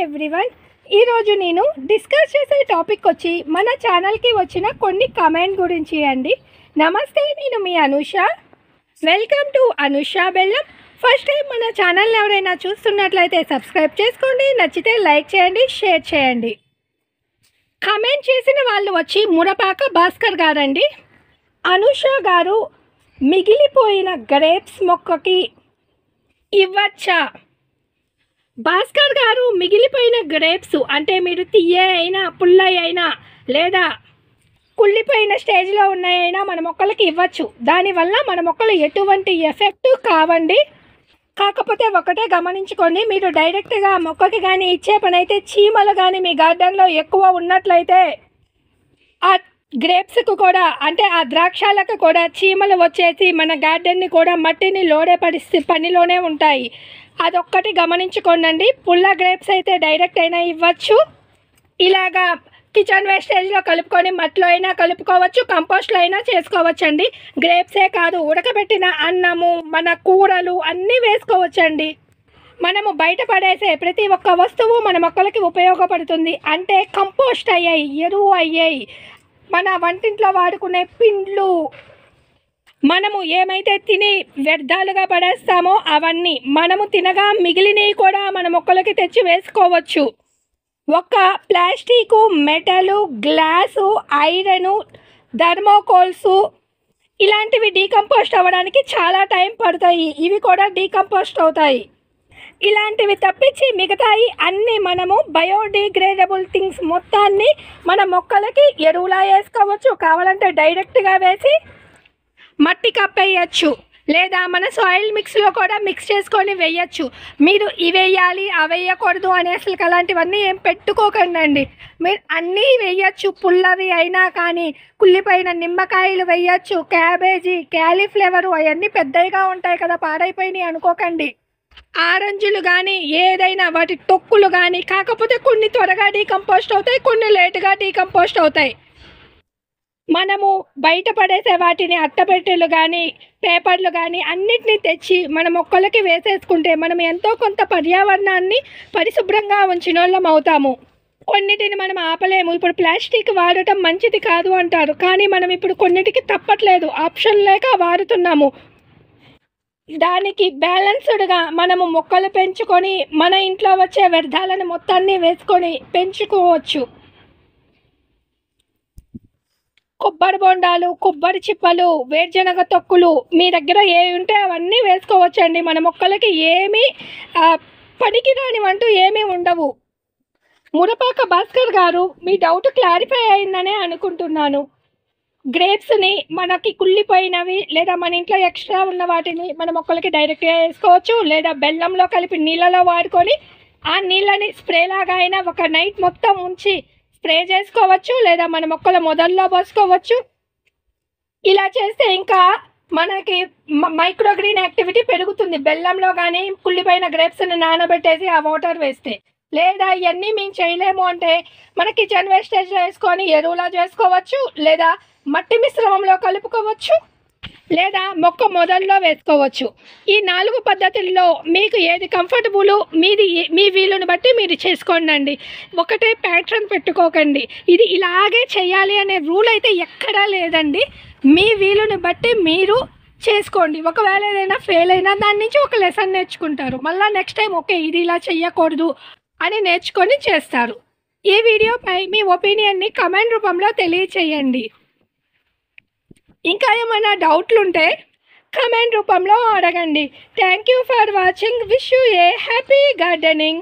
Everyone. ఈరోజు నేను discuss చేసే టాపిక్ వచ్చి మన ఛానల్కి వచ్చిన కొన్ని కమెంట్ గురించి అండి. నమస్తే, నేను మీ అనుష. వెల్కమ్ టు అనుష బెల్లం. ఫస్ట్ టైం మన ఛానల్ని ఎవరైనా చూస్తున్నట్లయితే సబ్స్క్రైబ్ చేసుకోండి, నచ్చితే లైక్ చేయండి, షేర్ చేయండి. కమెంట్ చేసిన వాళ్ళు వచ్చి మురపాక భాస్కర్ గారండి. అనుష గారు, మిగిలిపోయిన గ్రేప్స్ మొక్కకి ఇవ్వచ్చా? భాస్కర్ గారు, మిగిలిపోయిన గ్రేప్స్ అంటే మీరు తీయ అయినా పుల్ల అయినా లేదా కుళ్ళిపోయిన స్టేజ్లో ఉన్నాయైనా మన మొక్కలకి ఇవ్వచ్చు. దానివల్ల మన మొక్కలు ఎటువంటి ఎఫెక్ట్ కావండి. కాకపోతే ఒకటే గమనించుకోండి, మీరు డైరెక్ట్గా మొక్కకి కానీ ఇచ్చే పని అయితే చీమలు కానీ మీ గార్డెన్లో ఎక్కువ ఉన్నట్లయితే ఆ గ్రేప్స్కు కూడా అంటే ఆ ద్రాక్షాలకు కూడా చీమలు వచ్చేసి మన గార్డెన్ని కూడా మట్టిని లోడే పనిలోనే ఉంటాయి. అదొక్కటి గమనించుకోండి. పుల్ల గ్రేప్స్ అయితే డైరెక్ట్ అయినా ఇవ్వచ్చు, ఇలాగా కిచెన్ వేస్టేజ్లో కలుపుకొని మట్టిలో అయినా కలుపుకోవచ్చు, కంపోస్ట్లో అయినా చేసుకోవచ్చండి. గ్రేప్సే కాదు, ఉడకబెట్టిన అన్నము, మన కూరలు అన్నీ వేసుకోవచ్చండి. మనము బయట పడేసే ప్రతి ఒక్క వస్తువు మన మొక్కలకి ఉపయోగపడుతుంది. అంటే కంపోస్ట్ అయ్యాయి, ఎరువు అయ్యాయి, మన వంటింట్లో వాడుకునే పిండ్లు, మనము ఏమైతే తిని వ్యర్థాలుగా పడేస్తామో అవన్నీ మనము తినగా మిగిలినవి కూడా మన మొక్కలకి తెచ్చి వేసుకోవచ్చు. ఒక ప్లాస్టికు, మెటలు, గ్లాసు, ఐరను, థర్మోకోల్సు ఇలాంటివి డీకంపోస్ట్ అవ్వడానికి చాలా టైం పడతాయి. ఇవి కూడా డీకంపోస్ట్ అవుతాయి. ఇలాంటివి తప్పించి మిగతాయి అన్నీ మనము బయోడిగ్రేడబుల్ థింగ్స్ మొత్తాన్ని మన మొక్కలకి ఎరువులా వేసుకోవచ్చు. కావాలంటే డైరెక్ట్గా వేసి మట్టి కప్పేయచ్చు, లేదా మన సాయిల్ మిక్స్లో కూడా మిక్స్ చేసుకొని వేయచ్చు. మీరు ఇవి వేయాలి అవి వేయకూడదు అని అసలు అలాంటివన్నీ ఏం పెట్టుకోకండి. మీరు అన్నీ వేయచ్చు. పుల్లవి అయినా కానీ కుళ్ళిపోయిన నిమ్మకాయలు వేయచ్చు, క్యాబేజీ, క్యాలీఫ్లవరు అవన్నీ పెద్దవిగా ఉంటాయి కదా, పాడైపోయినాయి అనుకోకండి. ఆరెంజులు కానీ ఏదైనా వాటి తొక్కులు కానీ, కాకపోతే కొన్ని త్వరగా డీకంపోస్ట్ అవుతాయి, కొన్ని లేటుగా డీకంపోస్ట్ అవుతాయి. మనము బయట పడేసే వాటిని అట్టపెట్టెలు కానీ పేపర్లు కానీ అన్నిటినీ తెచ్చి మన మొక్కలకి వేసేసుకుంటే మనం ఎంతో కొంత పర్యావరణాన్ని పరిశుభ్రంగా ఉంచిన వాళ్ళం అవుతాము. కొన్నిటిని మనం ఆపలేము. ఇప్పుడు ప్లాస్టిక్ వాడటం మంచిది కాదు అంటారు, కానీ మనం ఇప్పుడు కొన్నిటికి తప్పట్లేదు, ఆప్షన్ లేక వాడుతున్నాము. దానికి బ్యాలెన్స్డ్గా మనము మొక్కలు పెంచుకొని మన ఇంట్లో వచ్చే వ్యర్థాలను మొత్తాన్ని వేసుకొని పెంచుకోవచ్చు. కొబ్బరి బొండాలు, కొబ్బరి చిప్పలు, వేరుశనగ తొక్కులు మీ దగ్గర ఏవి ఉంటే అవన్నీ వేసుకోవచ్చండి. మన మొక్కలకి ఏమీ పనికిరానివంటూ ఏమీ ఉండవు. మురపాక భాస్కర్ గారు, మీ డౌట్ క్లారిఫై అయిందనే అనుకుంటున్నాను. గ్రేప్స్ని మనకి కుళ్ళిపోయినవి లేదా మన ఇంట్లో ఎక్స్ట్రా ఉన్న వాటిని మన మొక్కలకి డైరెక్ట్గా వేసుకోవచ్చు, లేదా బెల్లంలో కలిపి నీళ్ళలో వాడుకొని ఆ నీళ్ళని స్ప్రేలాగా అయినా ఒక నైట్ మొత్తం ఉంచి స్ప్రే చేసుకోవచ్చు, లేదా మన మొక్కల మొదల్లో పోసుకోవచ్చు. ఇలా చేస్తే ఇంకా మనకి మైక్రోగ్రీన్ యాక్టివిటీ పెరుగుతుంది. బెల్లంలో కానీ కుళ్ళిపోయిన గ్రేప్స్ని నానబెట్టేసి ఆ వాటర్ వేస్తే, లేదా ఇవన్నీ మేము చేయలేము అంటే మన కిచెన్ వేస్టేజ్లో వేసుకొని ఎరువులా చేసుకోవచ్చు, లేదా మట్టి మిశ్రమంలో కలుపుకోవచ్చు, లేదా మొక్క మొదల్లో వేసుకోవచ్చు. ఈ 4 పద్ధతుల్లో మీకు ఏది కంఫర్టబుల్ మీ వీలుని బట్టి మీరు చేసుకోండి. ఒకటే ప్యాటర్న్ పెట్టుకోకండి, ఇది ఇలాగే చేయాలి అనే రూల్ అయితే ఎక్కడా లేదండి. మీ వీలుని బట్టి మీరు చేసుకోండి. ఒకవేళ ఏదైనా ఫెయిల్ అయినా దాని నుంచి ఒక లెసన్ నేర్చుకుంటారు. మళ్ళీ నెక్స్ట్ టైం ఓకే ఇది ఇలా చెయ్యకూడదు అని నేర్చుకొని చేస్తారు. ఈ వీడియోపై మీ ఒపీనియన్ని కమెంట్ రూపంలో తెలియచేయండి. ఇంకా ఏమైనా డౌట్లు ఉంటే కమెంట్ రూపంలో అడగండి. Thank you for watching. Wish you A happy gardening.